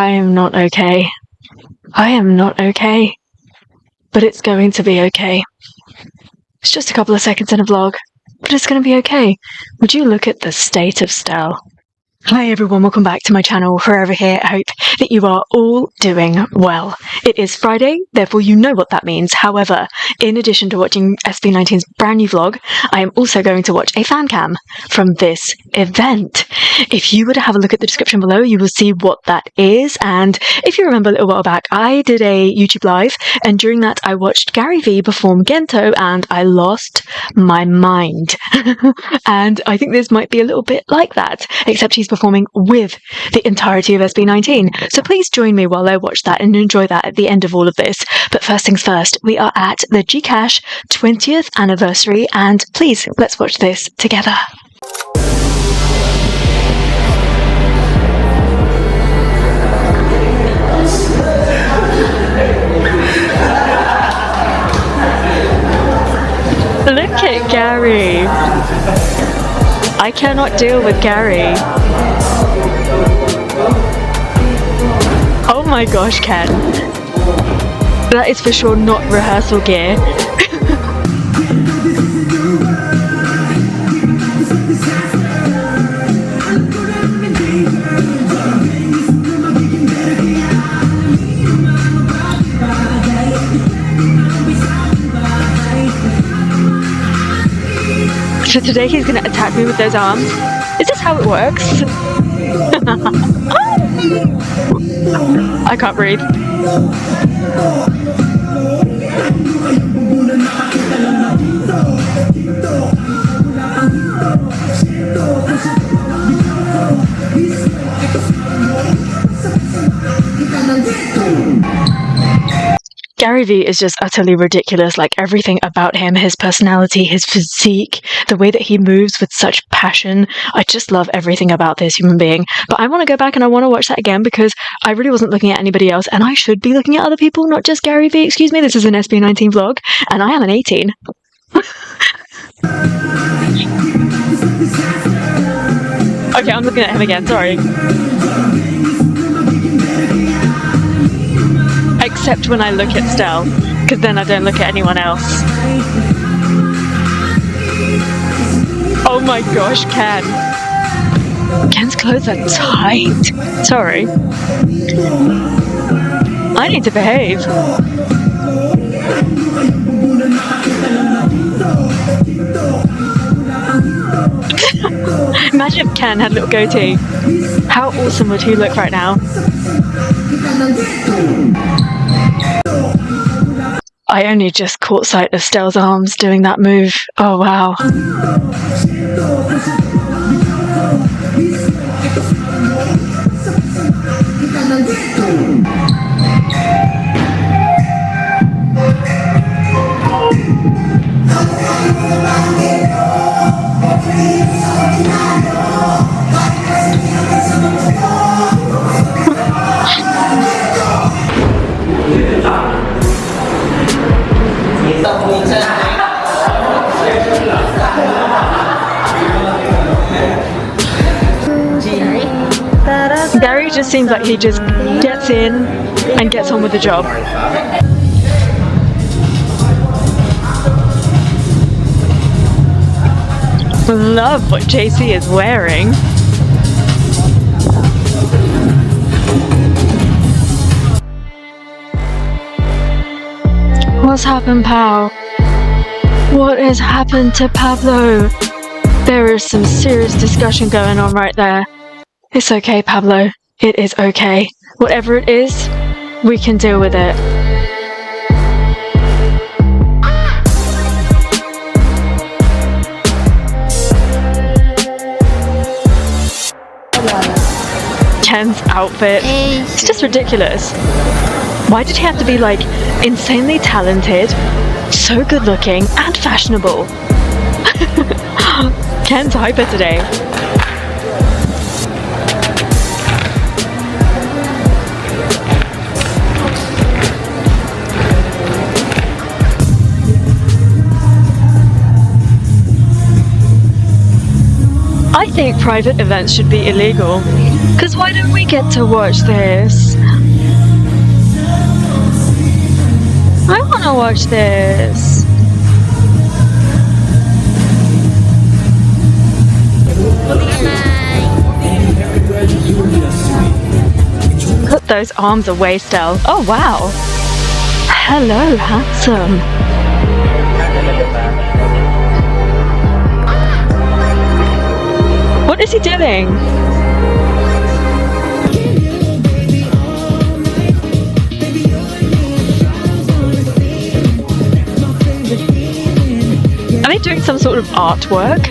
I am not okay. I am not okay. But it's going to be okay. It's just a couple of seconds in a vlog, but it's going to be okay. Would you look at the state of Stell? Hi everyone, welcome back to my channel, Forever Here. I hope that you are all doing well. It is Friday, therefore you know what that means. However, in addition to watching SB19's brand new vlog, I am also going to watch a fan cam from this event. If you were to have a look at the description below, you will see what that is. And if you remember a little while back, I did a YouTube live, and during that I watched Gary Vee perform Gento, and I lost my mind. And I think this might be a little bit like that, except he's performing with the entirety of SB19. So please join me while I watch that and enjoy that at the end of all of this. But first things first, we are at the GCASH 20th anniversary, and please, let's watch this together. Look at Gary. I cannot deal with Gary. Oh my gosh, Ken. That is for sure not rehearsal gear. So today he's going to attack me with those arms. Is this how it works? I can't breathe. Gary Vee is just utterly ridiculous. Like, everything about him, his personality, his physique, the way that he moves with such passion. I just love everything about this human being. But I want to go back and I want to watch that again because I really wasn't looking at anybody else, and I should be looking at other people, not just Gary Vee. Excuse me, this is an SB19 vlog and I am an 18. Okay, I'm looking at him again, sorry. Except when I look at Stell, because then I don't look at anyone else. Oh my gosh, Ken. Ken's clothes are tight. Sorry. I need to behave. Imagine if Ken had a little goatee. How awesome would he look right now? I only just caught sight of Stell's arms doing that move. Oh wow. Gary just seems like he just gets in and gets on with the job. Love what JC is wearing. What's happened, pal? What has happened to Pablo? There is some serious discussion going on right there. It's okay, Pablo. It is okay. Whatever it is, we can deal with it. Ken's outfit. It's just ridiculous. Why did he have to be like insanely talented, so good looking, and fashionable? Ken's hyper today. I think private events should be illegal. Because why don't we get to watch this? I want to watch this. Put those arms away, Stell. Oh, wow. Hello, handsome. What is he doing? Are they doing some sort of artwork?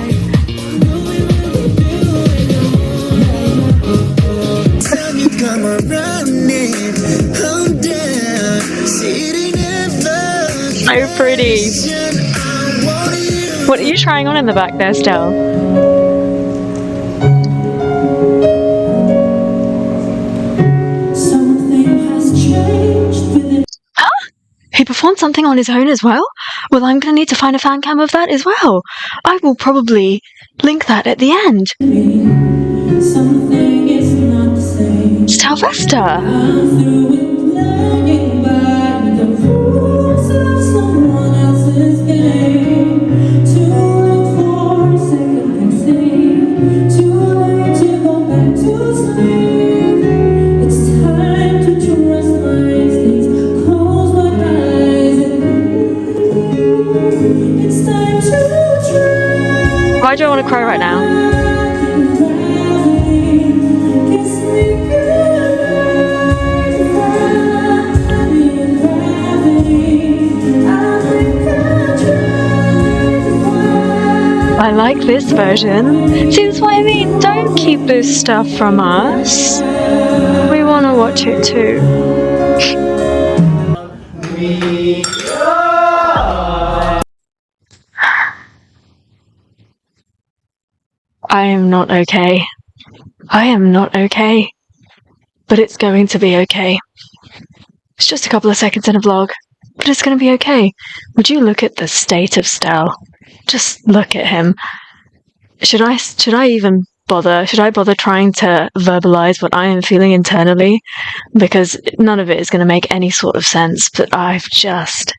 So pretty. What are you trying on in the back there, Stell? He performed something on his own as well? Well, I'm going to need to find a fan cam of that as well. I will probably link that at the end. Sylvester! Why do I want to cry right now? I like this version. See, that's what I mean. Don't keep this stuff from us. We want to watch it too. I am not okay. I am not okay. But it's going to be okay. It's just a couple of seconds in a vlog, but it's going to be okay. Would you look at the state of Stell? Just look at him. Should I even bother? Should I bother trying to verbalize what I am feeling internally? Because none of it is going to make any sort of sense, but I've just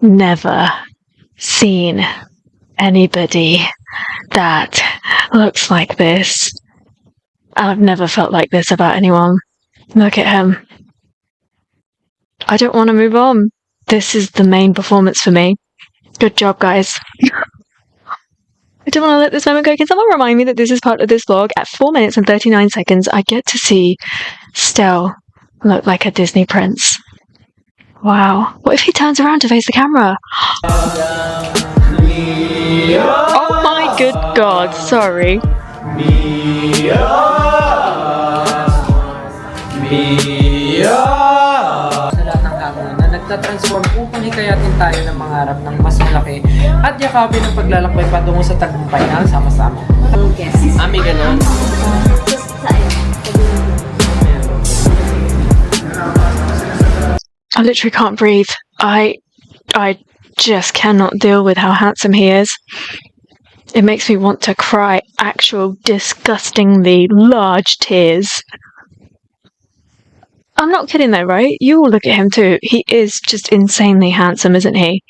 never seen anybody that looks like this. I've never felt like this about anyone. Look at him. I don't want to move on. This is the main performance for me. Good job, guys. I don't want to let this moment go. Can someone remind me that this is part of this vlog? At 4 minutes and 39 seconds, I get to see Stell look like a Disney prince. Wow. What if he turns around to face the camera? Oh my good God, sorry. Sa lahat ng hamon na nagtatransform upang hikayatin tayo ng mangarap ng mas malaki at yakapin ang paglalakbay patungo sa tagumpay na sama-sama. Ami ganon. I literally can't breathe. I just cannot deal with how handsome he is. It makes me want to cry actual disgustingly large tears. I'm not kidding though, right? You all look at him too. He is just insanely handsome, isn't he?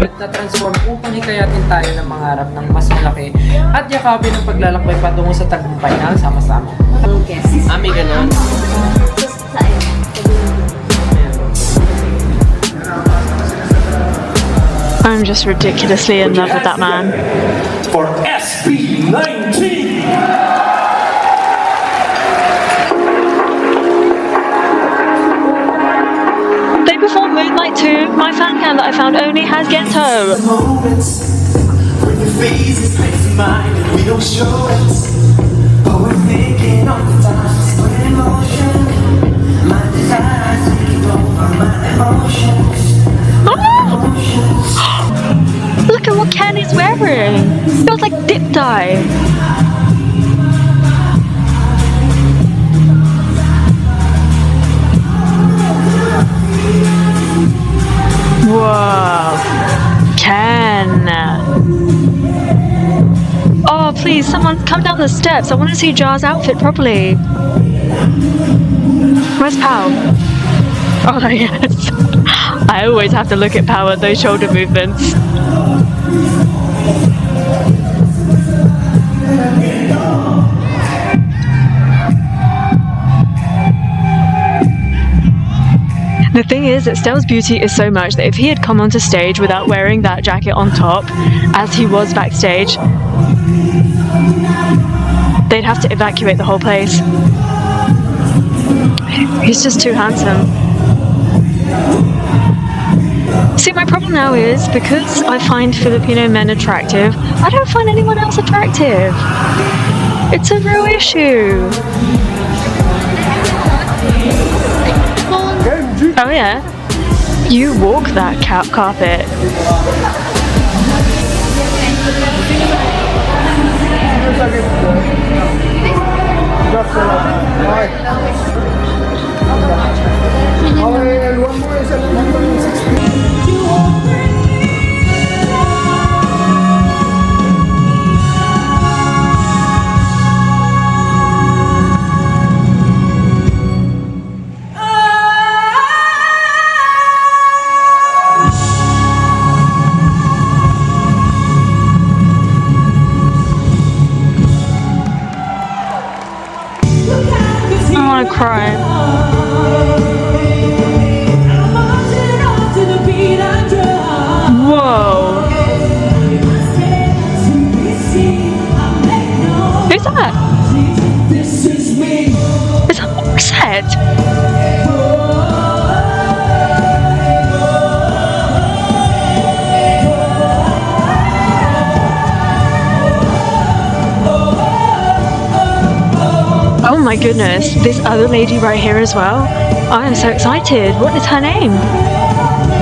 Nagtatransform upang hikayatin tayo ng mangarap ng mas malaki at yakapin ang paglalakbay patungo sa tagumpay na sama-sama. Ami ganon. I'm just ridiculously in love with that man. For SB19! They perform Moonlight too. My fan cam that I found only has Ghetto. he's wearing. It was like dip dye. Whoa. Ken. Oh, please, someone come down the steps. I want to see Jar's outfit properly. Where's Pal? Oh, yes. I always have to look at Pal at those shoulder movements. The thing is that Stell's beauty is so much that if he had come onto stage without wearing that jacket on top, as he was backstage, they'd have to evacuate the whole place. He's just too handsome. See, my problem now is, because I find Filipino men attractive, I don't find anyone else attractive. It's a real issue. Oh yeah? You walk that carpet. I want to cry. Whoa. Who's that? Is that Morissette? Oh my goodness, this other lady right here as well. I am so excited. What is her name?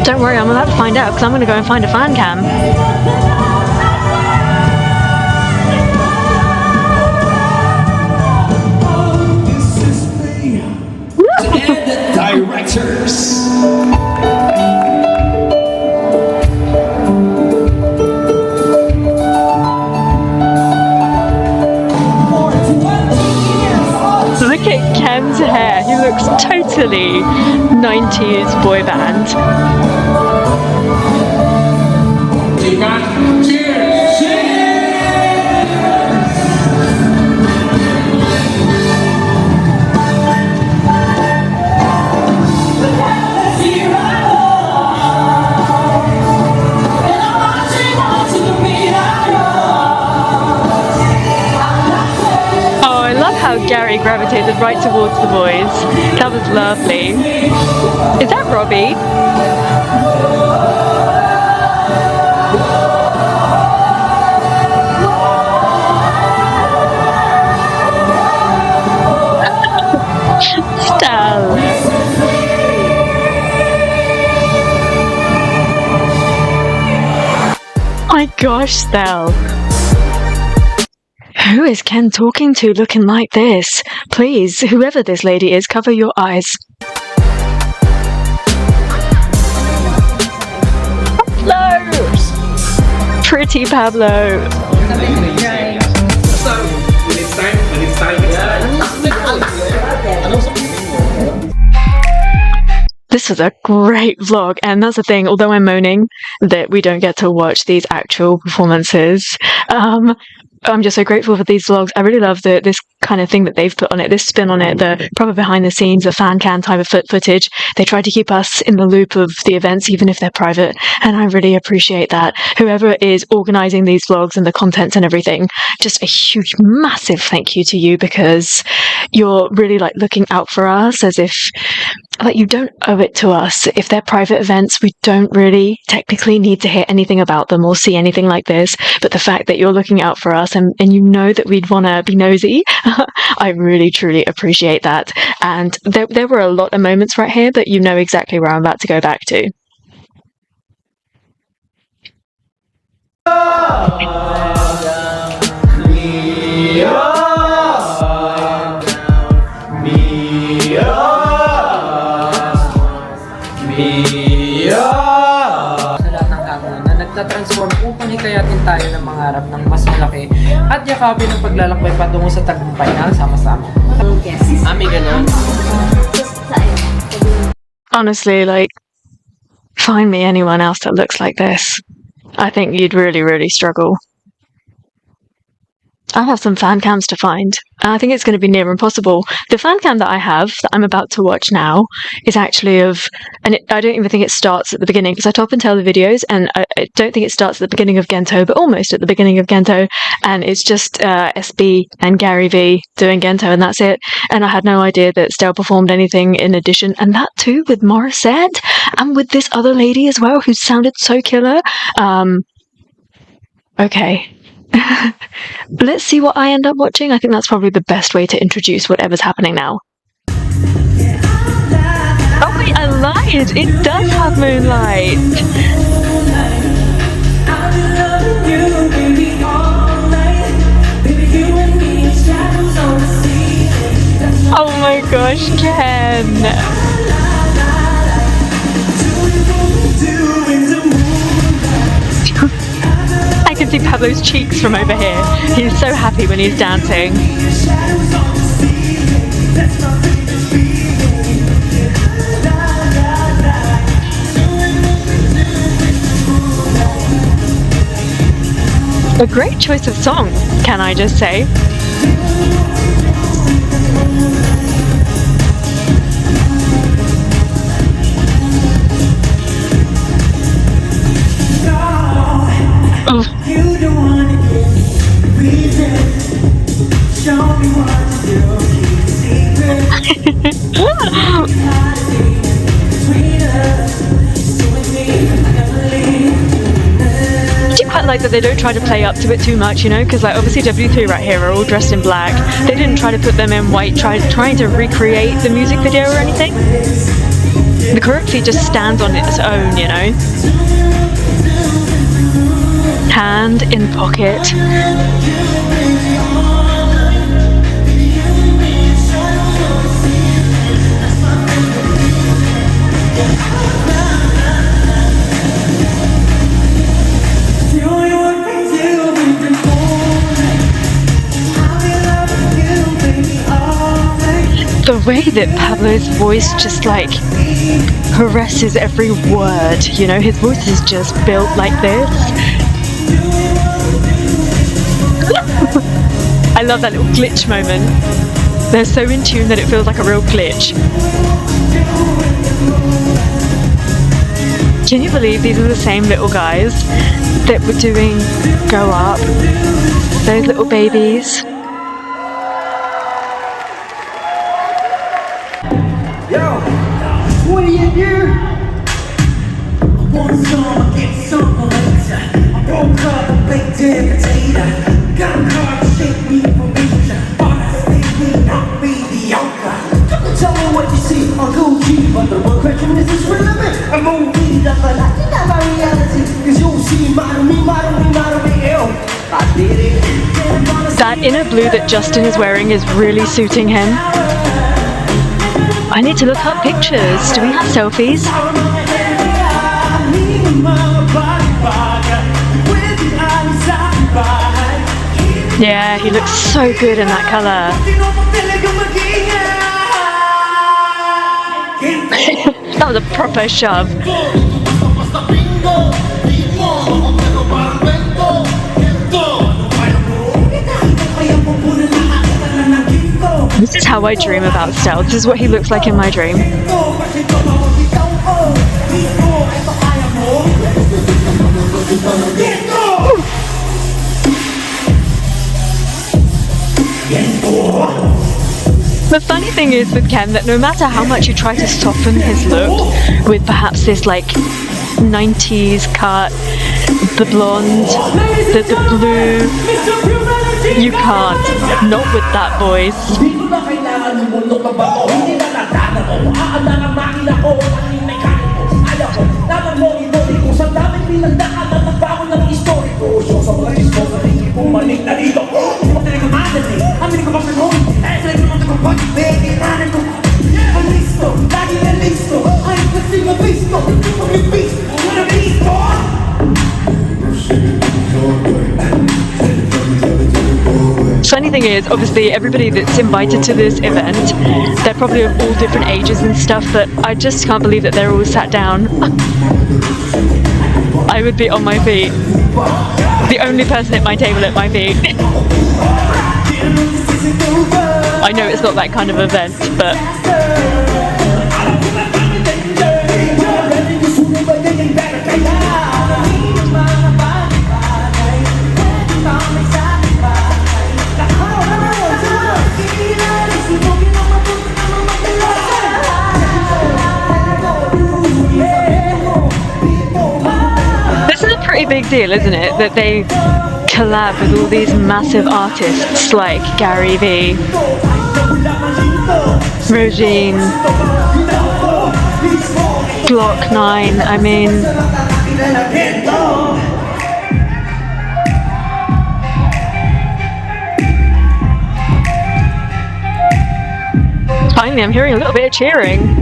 Don't worry, I'm about to find out because I'm going to go and find a fan cam. And the directors. Look at Ken's hair. He looks totally 90s boy band. Gary gravitated right towards the boys. That was lovely. Is that Robbie? Stell. My gosh, Stell. Who is Ken talking to looking like this? Please, whoever this lady is, cover your eyes. Pablo! Pretty Pablo. This was a great vlog, and that's the thing, although I'm moaning that we don't get to watch these actual performances, I'm just so grateful for these vlogs. I really love this kind of thing that they've put on it, this spin on it, the proper behind the scenes, the fan cam type of footage. They try to keep us in the loop of the events, even if they're private, and I really appreciate that. Whoever is organising these vlogs and the contents and everything, just a huge, massive thank you to you, because you're really like looking out for us as if like you don't owe it to us. If they're private events, we don't really technically need to hear anything about them or see anything like this, but the fact that you're looking out for us and you know that we'd want to be nosy, I really truly appreciate that. And there were a lot of moments right here that you know exactly where I'm about to go back to. Nagtatransform upang hikayatin tayo ng mangarap ng mas malaki at yakapin ang paglalakbay patungo sa tagumpay na sama-sama. Ami, ganun. Honestly, like, find me anyone else that looks like this. I think you'd really, really struggle. I have some fan cams to find. I think it's going to be near impossible. The fan cam that I have, that I'm about to watch now, is actually of, I don't even think it starts at the beginning, because I top and tail the videos, and I don't think it starts at the beginning of Gento, but almost at the beginning of Gento, and it's just SB and Gary V doing Gento, and that's it. And I had no idea that Stell performed anything in addition, and that too with Morissette, and with this other lady as well, who sounded so killer. Okay. Let's see what I end up watching. I think that's probably the best way to introduce whatever's happening now. Oh wait, I lied! It does have moonlight! Oh my gosh, Ken! I can see Pablo's cheeks from over here. He's so happy when he's dancing. A great choice of song, can I just say? I like that they don't try to play up to it too much, you know, because like obviously W3 right here are all dressed in black. They didn't try to put them in white, trying to recreate the music video or anything. The choreography just stands on its own, you know. Hand in pocket. The way that Pablo's voice just like caresses every word, you know, his voice is just built like this. I love that little glitch moment. They're so in tune that it feels like a real glitch. Can you believe these are the same little guys that were doing Go Up? Those little babies. Yo, what do you do? I want some, I get some later. I broke up a baked in potato. Got a car to shake me from Asia. Honestly, we not mediocre. Tell me what you see on Gucci, but the one question is relevant. I'm gonna be the light, not my reality. Cause you'll see model me, I did it. That inner blue that Justin is wearing is really suiting him. I need to look up pictures. Do we have selfies? Yeah, he looks so good in that colour. That was a proper shove. This is how I dream about Stell. This is what he looks like in my dream. The funny thing is with Ken that no matter how much you try to soften his look with perhaps this like 90s cut, the blonde, the blue, you can't. Not with that voice. bumalik na dito. Di ba talaga madali? Amin ko ba sa noon? Dahil sa naman ko pag-ibig, kailangan ko. Ang listo, lagi na listo. Ay, kasi mabisto. Mabisto, wala listo. Funny thing is, obviously, everybody that's invited to this event, they're probably of all different ages and stuff, but I just can't believe that they're all sat down. I would be on my feet. The only person at my table at my feet. I know it's not that kind of event, but... This is a pretty big deal, isn't it? That they collab with all these massive artists like Gary V, Regine, Glock 9, I mean... Finally, I'm hearing a little bit of cheering.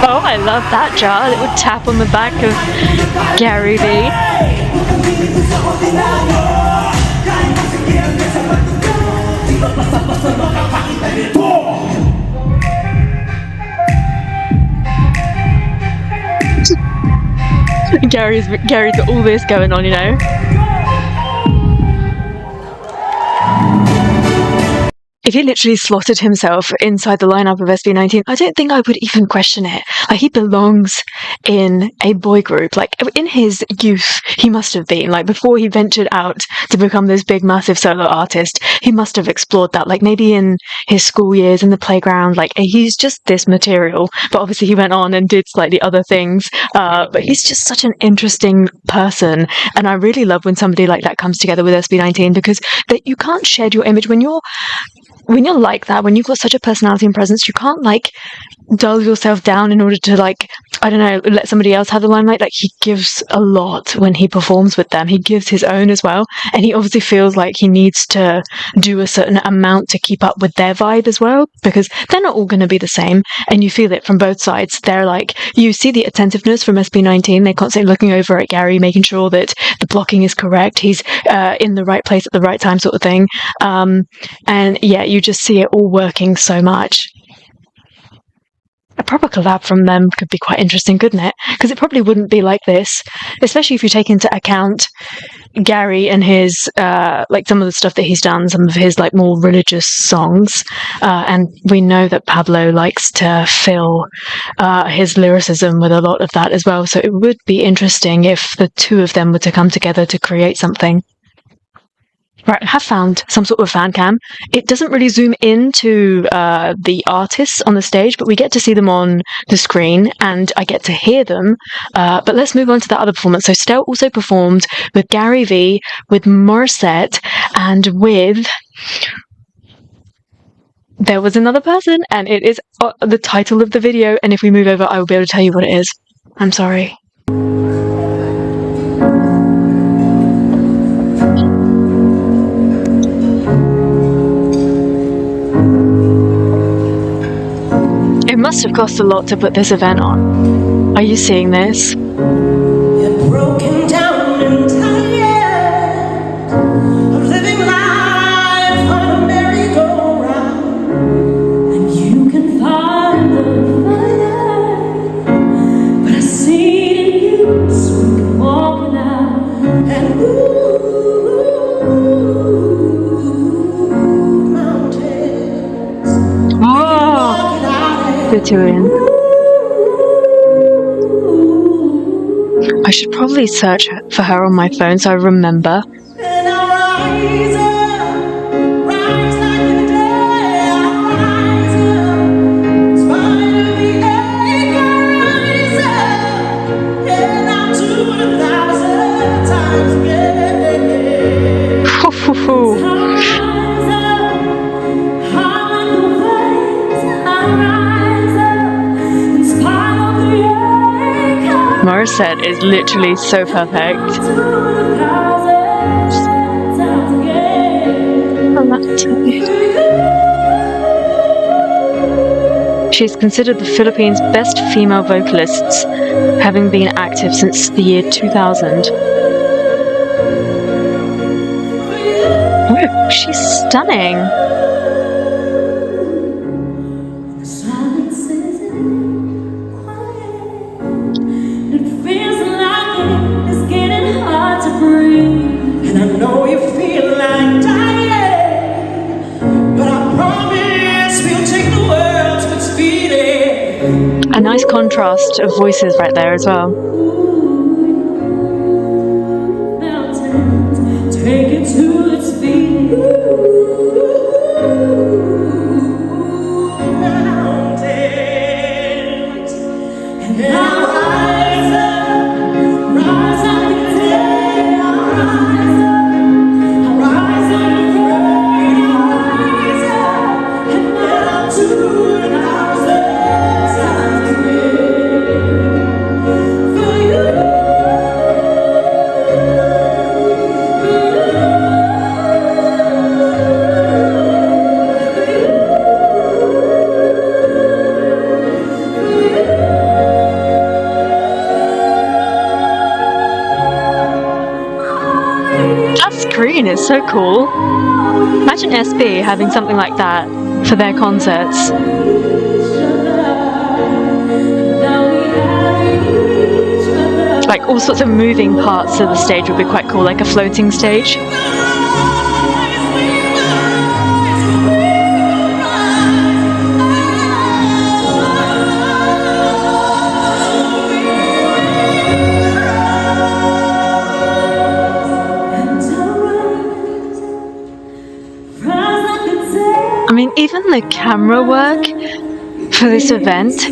Oh, I love that jar. It would tap on the back of Gary V. Gary's got all this going on, you know. If he literally slotted himself inside the lineup of SB19, I don't think I would even question it. Like, he belongs in a boy group. Like, in his youth, he must have been, like, before he ventured out to become this big, massive solo artist, he must have explored that. Like, maybe in his school years, in the playground, like, he's just this material. But obviously he went on and did slightly other things. But he's just such an interesting person. And I really love when somebody like that comes together with SB19, because you can't shed your image when you're like that, when you've got such a personality and presence, you can't, like, dull yourself down in order to, like, I don't know, let somebody else have the limelight. Like, he gives a lot when he performs with them. He gives his own as well. And he obviously feels like he needs to do a certain amount to keep up with their vibe as well, because they're not all going to be the same. And you feel it from both sides. They're like, you see the attentiveness from SB19. They're constantly looking over at Gary, making sure that the blocking is correct. He's in the right place at the right time, sort of thing. And yeah, you just see it all working so much. A proper collab from them could be quite interesting, couldn't it? Because it probably wouldn't be like this, especially if you take into account Gary and his, like, some of the stuff that he's done, some of his, like, more religious songs. And we know that Pablo likes to fill his lyricism with a lot of that as well. So it would be interesting if the two of them were to come together to create something. Right, I have found some sort of fan cam. It doesn't really zoom into the artists on the stage, but we get to see them on the screen and I get to hear them. But let's move on to that other performance. So Stell also performed with Gary V, with Morissette, and with... There was another person, and it is the title of the video, and if we move over, I will be able to tell you what it is. I'm sorry. It must have cost a lot to put this event on. Are you seeing this? You're broken down and tired of living life on a merry-go-round, and you can find the fire, but I see it in you, so we can walk it out, and mountains. Bituin. I should probably search for her on my phone so I remember. And I rise up, rise like the day, I rise up, spite of the ache, I rise up, and I'll do it 1,000 times Morissette is literally so perfect. She is considered the Philippines' best female vocalists, having been active since the year 2000. Oh, she's stunning. A nice contrast of voices right there as well. Take it to its feet. Mountains, and now rise up today, rise up, rise up, and now to the thousands times for you. That screen is so cool. Imagine SB having something like that for their concerts. Like all sorts of moving parts of the stage would be quite cool, like a floating stage. I mean, even the camera work for this event,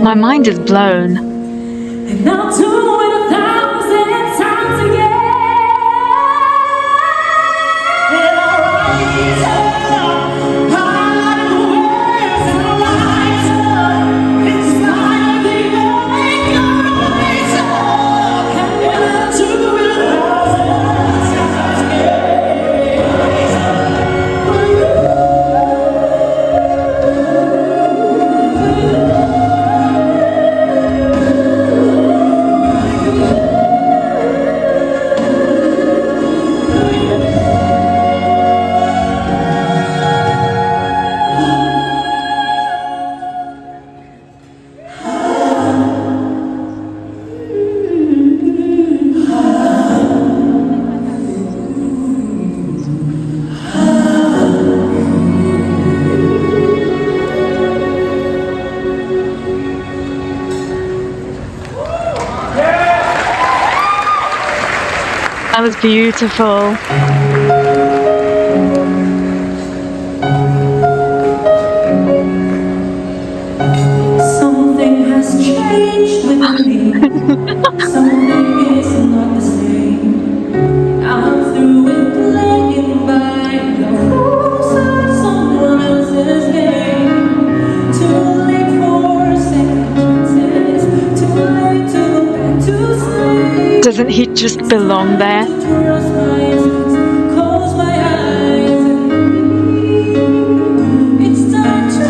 my mind is blown. And I'll do it 1,000 times again. And I'll rise up, high in the waves, and I'll rise up, in spite of the earthquake, I'll rise up, and I'll do it 1,000 times again. Rise up for you. That was beautiful. Something has changed with me. Something is not the same. I'm through with playing by the rules of someone else's game. Too late for second chances. Too late to go back to sleep. Doesn't he just belong there? Close my eyes and breathe. It's time to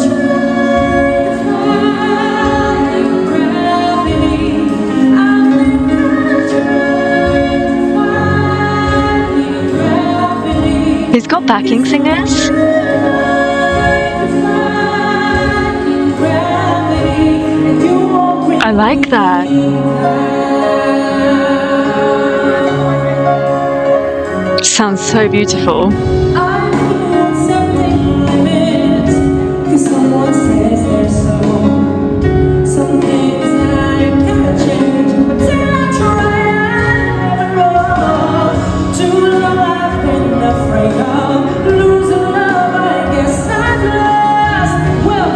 try defying gravity. I think I'll try defying gravity. He's got backing singers. Defying gravity, and you won't bring I like that. Sounds so beautiful. I'm accepting limits, 'cause someone says they're so. Some things I can't change, but till I try, I never know. Too long I've been afraid of losing love. I guess I've lost. Well,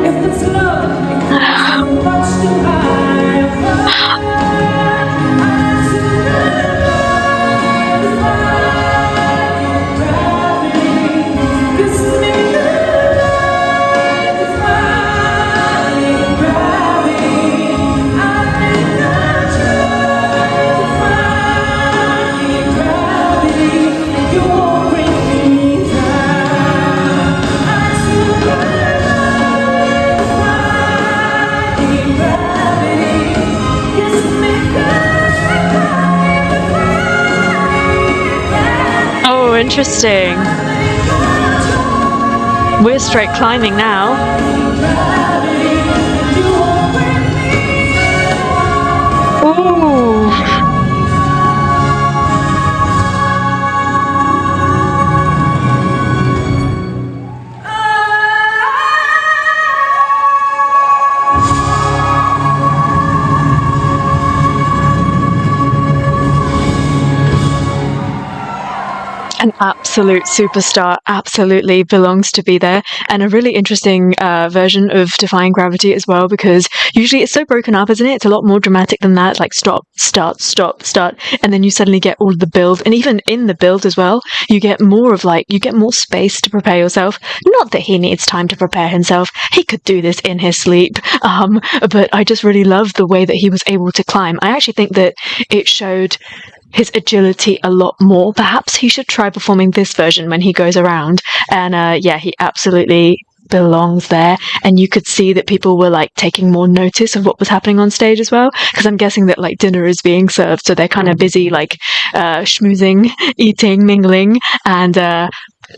if it's love, it costs much too high. I'm too Interesting. We're straight climbing now. Ooh. An absolute superstar, absolutely belongs to be there, and a really interesting version of defying gravity as well, because usually it's so broken up, isn't it? It's a lot more dramatic than that. It's like stop, start, stop, start, and then you suddenly get all of the build, and even in the build as well, you get more space to prepare yourself. Not that he needs time to prepare himself; he could do this in his sleep. But I just really love the way that he was able to climb. I actually think that it showed his agility a lot more. Perhaps he should try performing this version when he goes around. And yeah, he absolutely belongs there. And you could see that people were like taking more notice of what was happening on stage as well, because I'm guessing that like dinner is being served, so they're kind of busy like schmoozing, eating, mingling. And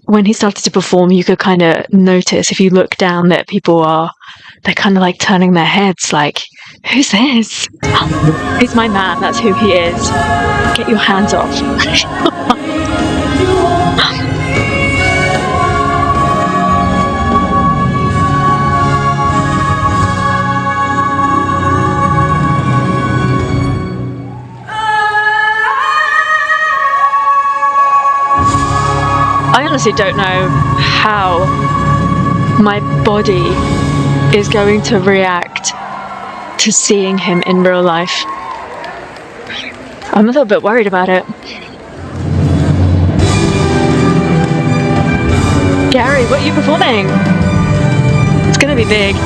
when he started to perform, you could kind of notice, if you look down, that they're kind of like turning their heads like, who's this? He's my man, that's who he is. Get your hands off. I honestly don't know how my body is going to react to seeing him in real life. I'm a little bit worried about it. Gary, what are you performing? It's gonna be big.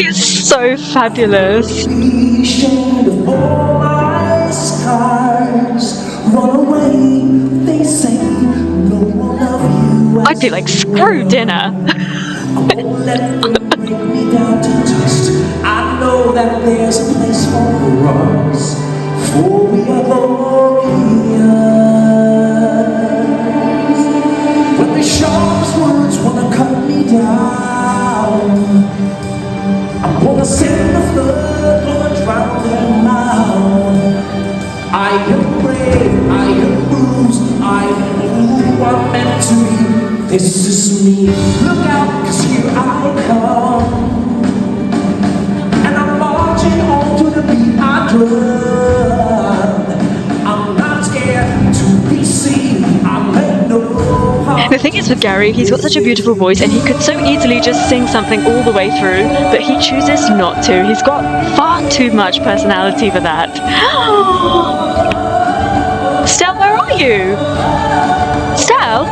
It's so fabulous. I'd be like, screw dinner. I know that there's a place for us, for we are glorious. When the sharpest words wanna cut me down, I'm gonna send the flood, gonna drown them out. I am brave, I am bruised, I am who I'm meant to be. This is me. Look out, 'cause here I come. The thing is with Gary, he's got such a beautiful voice and he could so easily just sing something all the way through, but he chooses not to. He's got far too much personality for that. Stell, where are you? Stell?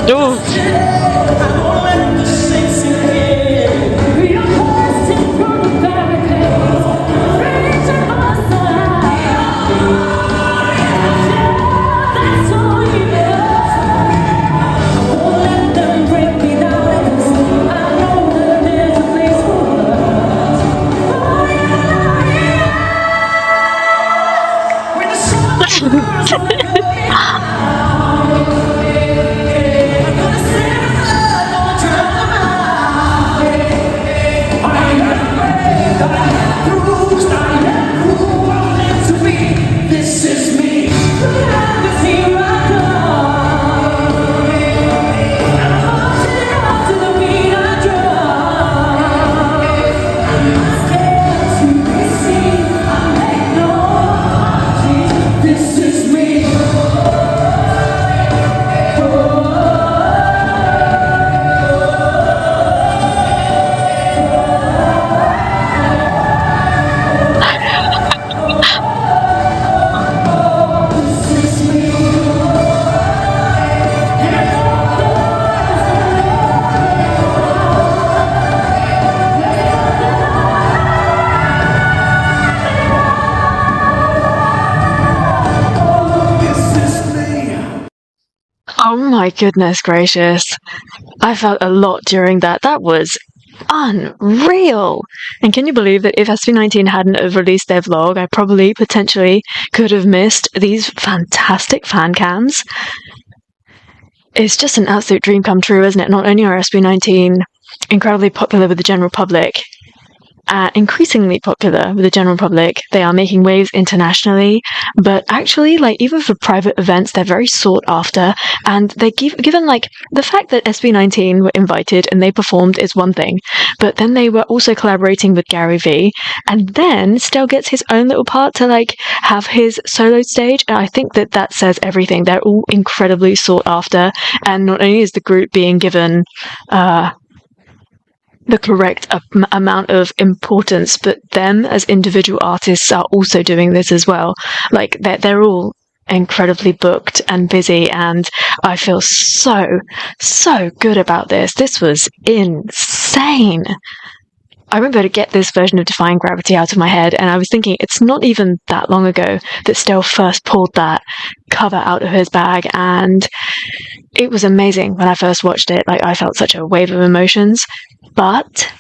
Oh. my goodness gracious. I felt a lot during that. That was unreal. And can you believe that if SB19 hadn't have released their vlog, I probably potentially could have missed these fantastic fan cams? It's just an absolute dream come true, isn't it? Not only are SB19 incredibly popular with the general public, increasingly popular with the general public, they are making waves internationally, but actually, like, even for private events, they're very sought after, and given, like, the fact that SB19 were invited and they performed is one thing, but then they were also collaborating with Gary V, and then Stell gets his own little part to, like, have his solo stage, and I think that says everything. They're all incredibly sought after, and not only is the group being given, the correct amount of importance, but them as individual artists are also doing this as well. Like, they're all incredibly booked and busy, and I feel so good about this. This was insane. I remember to get this version of Defying Gravity out of my head, and I was thinking it's not even that long ago that Stell first pulled that cover out of his bag, and it was amazing when I first watched it. Like, I felt such a wave of emotions, but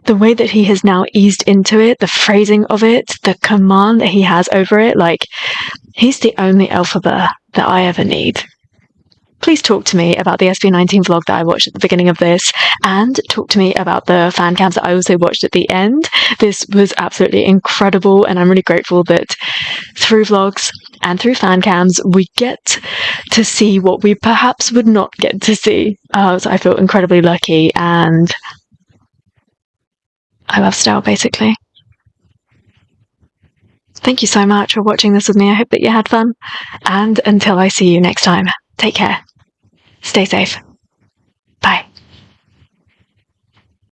the way that he has now eased into it, the phrasing of it, the command that he has over it, like, he's the only alphabet that I ever need. Please talk to me about the SB19 vlog that I watched at the beginning of this, and talk to me about the fan cams that I also watched at the end. This was absolutely incredible, and I'm really grateful that through vlogs and through fan cams, we get to see what we perhaps would not get to see. So I feel incredibly lucky, and I love Stell, basically. Thank you so much for watching this with me. I hope that you had fun, and until I see you next time, take care. Stay safe.